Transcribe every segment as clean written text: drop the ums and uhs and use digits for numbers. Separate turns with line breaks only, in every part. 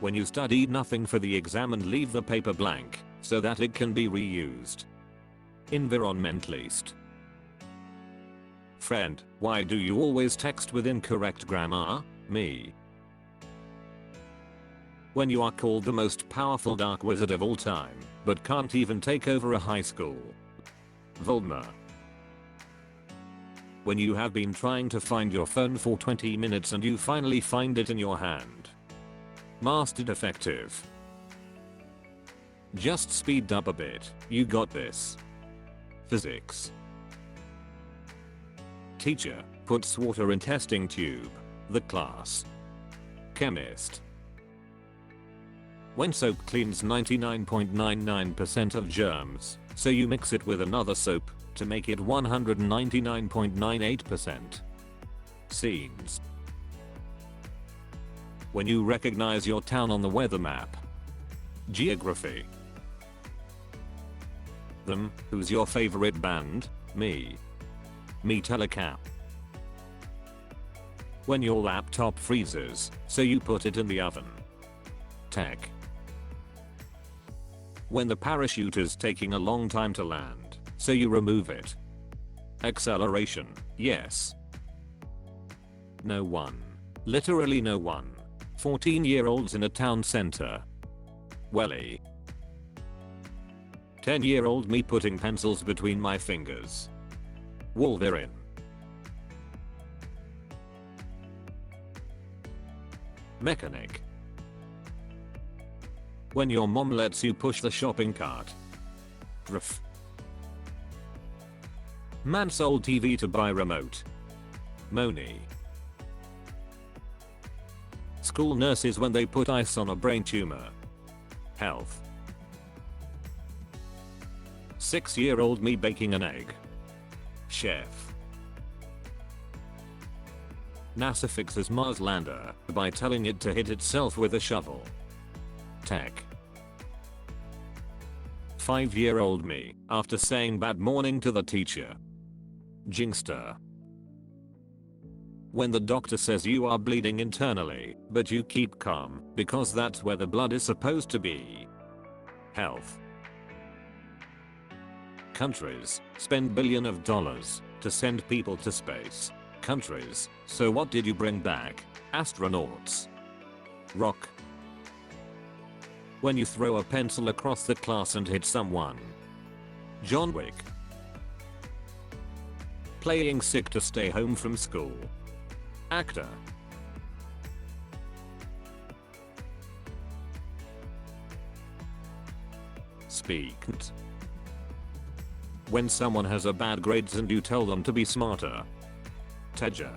When you studied nothing for the exam and leave the paper blank so that it can be reused. Environmentalist. Friend, why do you always text with incorrect grammar? Me. When you are called the most powerful dark wizard of all time, but can't even take over a high school. Voldemort. When you have been trying to find your phone for 20 minutes and you finally find it in your hand. Mastered effective. Just speed up a bit, you got this. Physics. Teacher, puts water in testing tube. The class. Chemist. When soap cleans 99.99% of germs, so you mix it with another soap to make it 199.98%. Scenes. When you recognize your town on the weather map. Geography. Them, who's your favorite band? Me. Me telecap. When your laptop freezes, so you put it in the oven. Tech. When the parachute is taking a long time to land, so you remove it. Acceleration, yes. No one. Literally no one. 14-year-olds in a town center. Welly. 10-year-old me putting pencils between my fingers. Wolverine. Mechanic. When your mom lets you push the shopping cart. Ref. Man sold TV to buy remote. Moni. School nurses when they put ice on a brain tumor. Health. 6-year-old me baking an egg. Chef. NASA fixes Mars lander by telling it to hit itself with a shovel. Tech. 5-year-old me after saying bad morning to the teacher. Jinxter. When the doctor says you are bleeding internally, but you keep calm because that's where the blood is supposed to be. Health. Countries spend billions of dollars to send people to space. Countries, so what did you bring back? Astronauts. Rock. When you throw a pencil across the class and hit someone. John Wick. Playing sick to stay home from school. Actor. Speaked. When someone has a bad grades and you tell them to be smarter. Teja.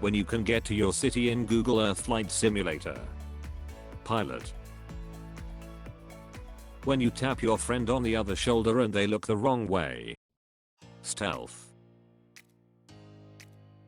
When you can get to your city in Google Earth Flight Simulator. Pilot. When you tap your friend on the other shoulder and they look the wrong way. Stealth.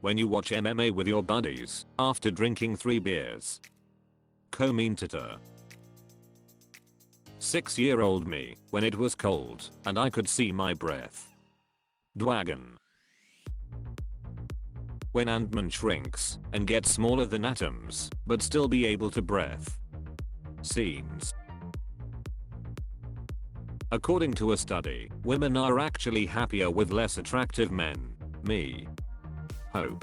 When you watch MMA with your buddies after drinking 3 beers. Commentator. 6-year-old me when it was cold and I could see my breath. Dwagon. When Ant-Man shrinks and gets smaller than atoms but still be able to breathe. Scenes. According to a study, women are actually happier with less attractive men. Me. Ho.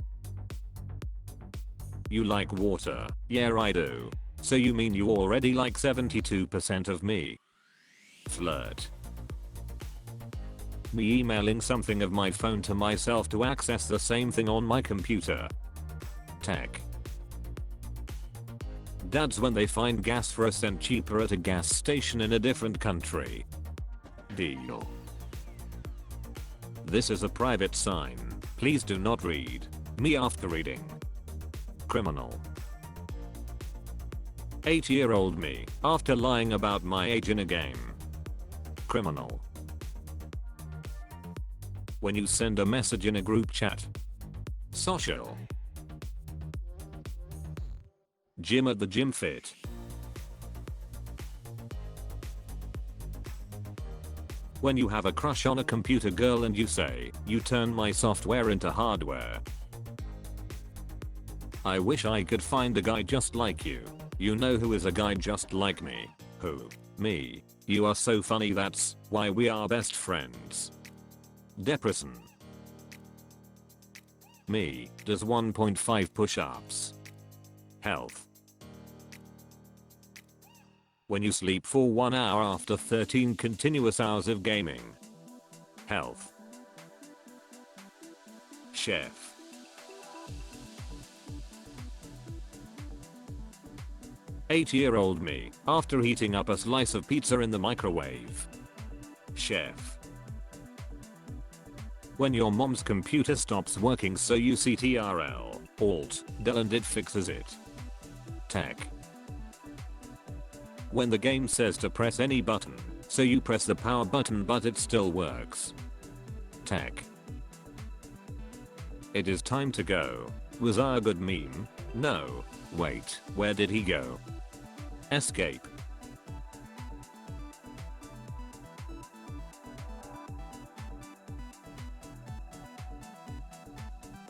You like water? Yeah, I do. So you mean you already like 72% of me? Flirt. Me emailing something of my phone to myself to access the same thing on my computer. Tech. Dads when they find gas for a cent cheaper at a gas station in a different country. Deal. This is a private sign. Please do not read. Me after reading. Criminal. 8-year-old me after lying about my age in a game. Criminal. When you send a message in a group chat. Social. Gym at the gym fit. When you have a crush on a computer girl and you say, you turn my software into hardware. I wish I could find a guy just like you. You know who is a guy just like me? Who? Me. You are so funny, that's why we are best friends. Depression. Me does 1.5 push-ups. Health. When you sleep for 1 hour after 13 continuous hours of gaming. Health. Chef. 8-year-old me after heating up a slice of pizza in the microwave. Chef. When your mom's computer stops working so you ctrl alt del and it fixes it. Tech. When the game says to press any button, so you press the power button but it still works. Tech. It is time to go. Was I a good meme? No. Wait, where did he go? Escape.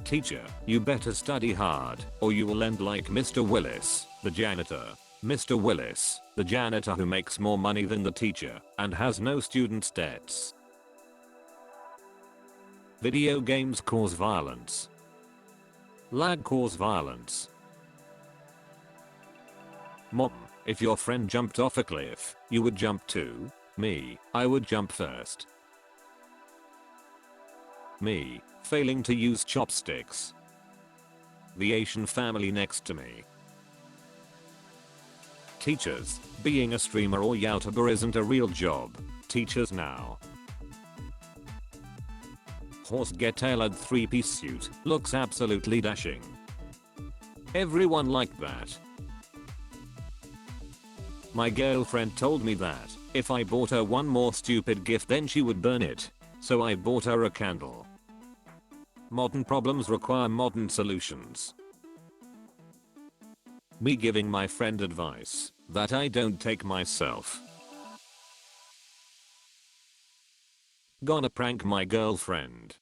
Teacher, you better study hard, or you will end like Mr. Willis, the janitor. Mr. Willis, the janitor who makes more money than the teacher, and has no students' debts. Video games cause violence. Lag cause violence. Mom, if your friend jumped off a cliff, you would jump too? Me, I would jump first. Me, failing to use chopsticks. The Asian family next to me. Teachers, being a streamer or YouTuber isn't a real job. Teachers now. Horse get tailored 3-piece suit, looks absolutely dashing. Everyone liked that. My girlfriend told me that if I bought her one more stupid gift then she would burn it. So I bought her a candle. Modern problems require modern solutions. Me giving my friend advice that I don't take myself. Gonna prank my girlfriend.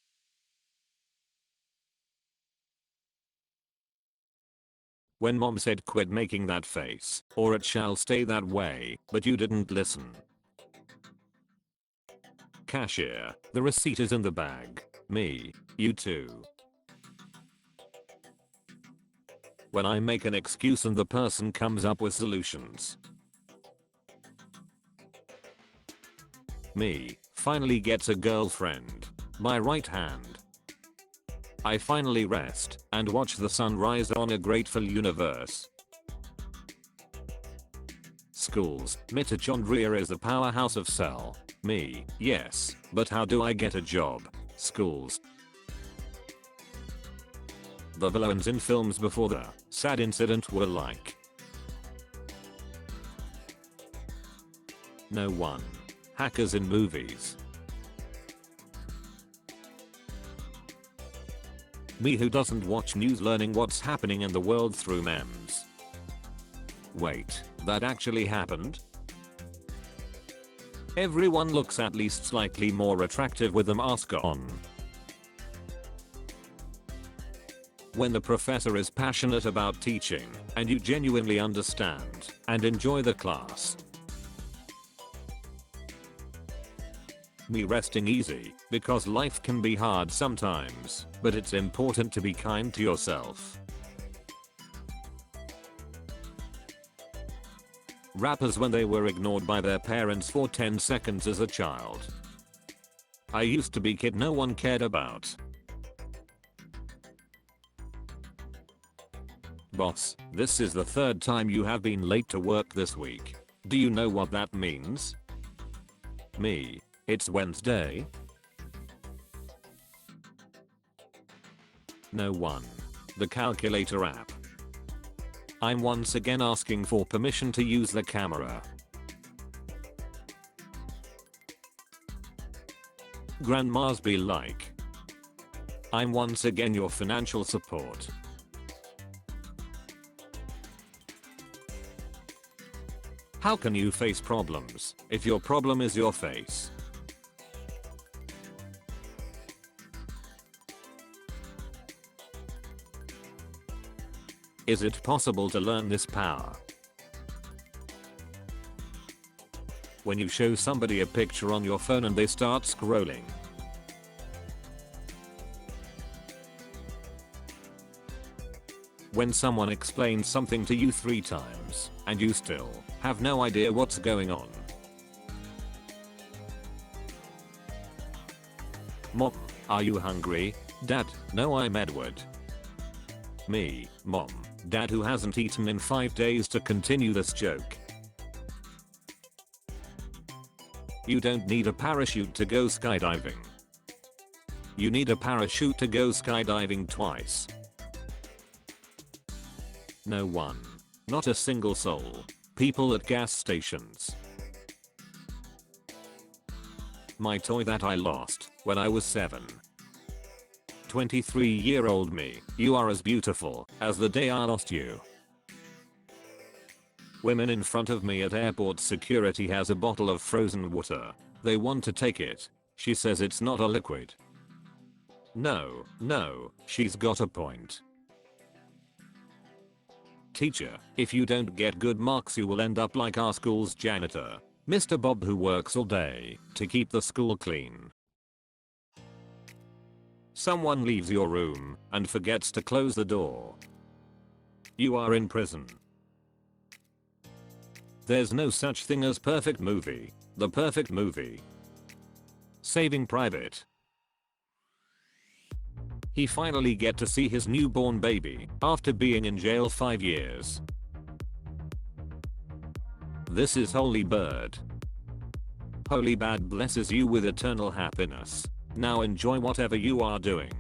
When mom said quit making that face, or it shall stay that way, but you didn't listen. Cashier, the receipt is in the bag. Me, you too. When I make an excuse and the person comes up with solutions. Me, finally gets a girlfriend. My right hand. I finally rest and watch the sun rise on a grateful universe. Schools, Mitochondria is the powerhouse of cell. Me, yes, but how do I get a job? Schools. The villains in films before the sad incident were like. No one. Hackers in movies. Me who doesn't watch news learning what's happening in the world through memes. Wait, that actually happened? Everyone looks at least slightly more attractive with a mask on. When the professor is passionate about teaching, and you genuinely understand and enjoy the class. Me resting easy, because life can be hard sometimes, but it's important to be kind to yourself. Rappers when they were ignored by their parents for 10 seconds as a child. I used to be kid no one cared about. Boss, this is the 3rd time you have been late to work this week. Do you know what that means? Me. It's Wednesday? No one. The calculator app. I'm once again asking for permission to use the camera. Grandmas be like. I'm once again your financial support. How can you face problems if your problem is your face? Is it possible to learn this power? When you show somebody a picture on your phone and they start scrolling. When someone explains something to you 3 times and you still have no idea what's going on. Mom, are you hungry? Dad, no, I'm Edward. Me, Mom, Dad who hasn't eaten in 5 days to continue this joke. You don't need a parachute to go skydiving. You need a parachute to go skydiving twice. No one. Not a single soul. People at gas stations. My toy that I lost when I was 7. 23-year-old me, you are as beautiful as the day I lost you. Women in front of me at airport security has a bottle of frozen water. They want to take it. She says it's not a liquid. No, she's got a point. Teacher, if you don't get good marks you will end up like our school's janitor, Mr. Bob who works all day to keep the school clean. Someone leaves your room and forgets to close the door. You are in prison. There's no such thing as perfect movie. The perfect movie. Saving Private. He finally get to see his newborn baby after being in jail 5 years. This is Holy Bird. Holy Bad blesses you with eternal happiness. Now enjoy whatever you are doing.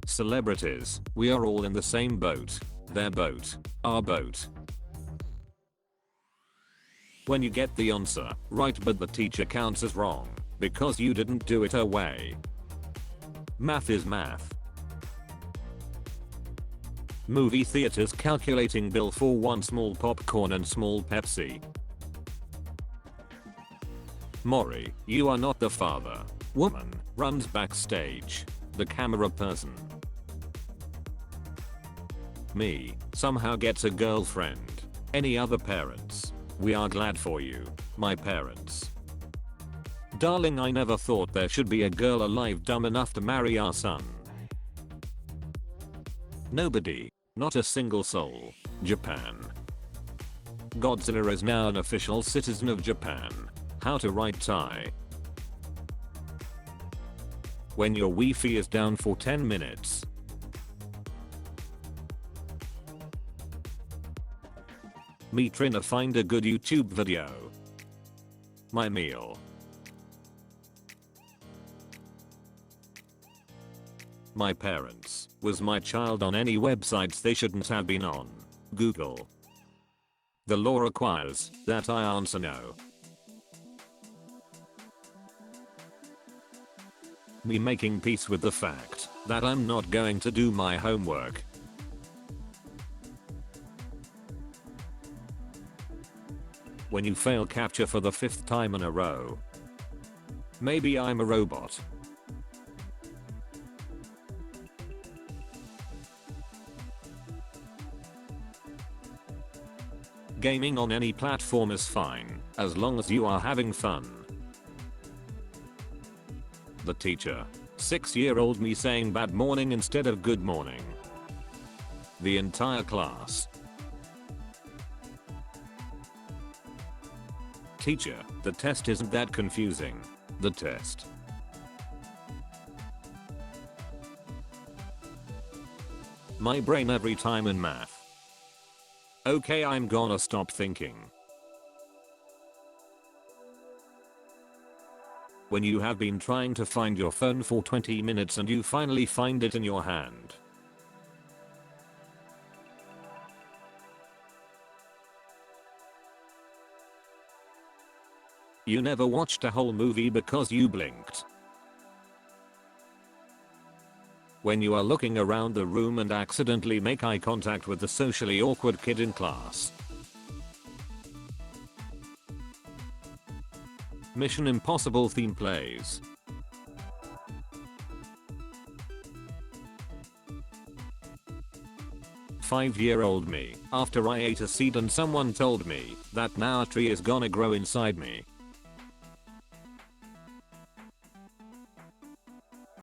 Celebrities, we are all in the same boat. Their boat. Our boat. When you get the answer right but the teacher counts as wrong because you didn't do it her way. Math is math. Movie theaters calculating bill for one small popcorn and small Pepsi. Maury, you are not the father. Woman runs backstage. The camera person. Me somehow gets a girlfriend. Any other parents? We are glad for you, my parents. Darling, I never thought there should be a girl alive dumb enough to marry our son. Nobody. Not a single soul. Japan. Godzilla is now an official citizen of Japan. How to write Thai. When your Wi-Fi is down for 10 minutes. Me trying to find a good YouTube video. My meal. My parents. Was my child on any websites they shouldn't have been on? Google. The law requires that I answer no. Me making peace with the fact that I'm not going to do my homework. When you fail capture for the 5th time in a row. Maybe I'm a robot. Gaming on any platform is fine, as long as you are having fun. The teacher. 6-year-old me saying bad morning instead of good morning. The entire class. Teacher, the test isn't that confusing. The test. My brain every time in math. Okay, I'm gonna stop thinking. When you have been trying to find your phone for 20 minutes and you finally find it in your hand. You never watched a whole movie because you blinked. When you are looking around the room and accidentally make eye contact with the socially awkward kid in class. Mission Impossible theme plays. 5-year-old me after I ate a seed and someone told me that now a tree is gonna grow inside me.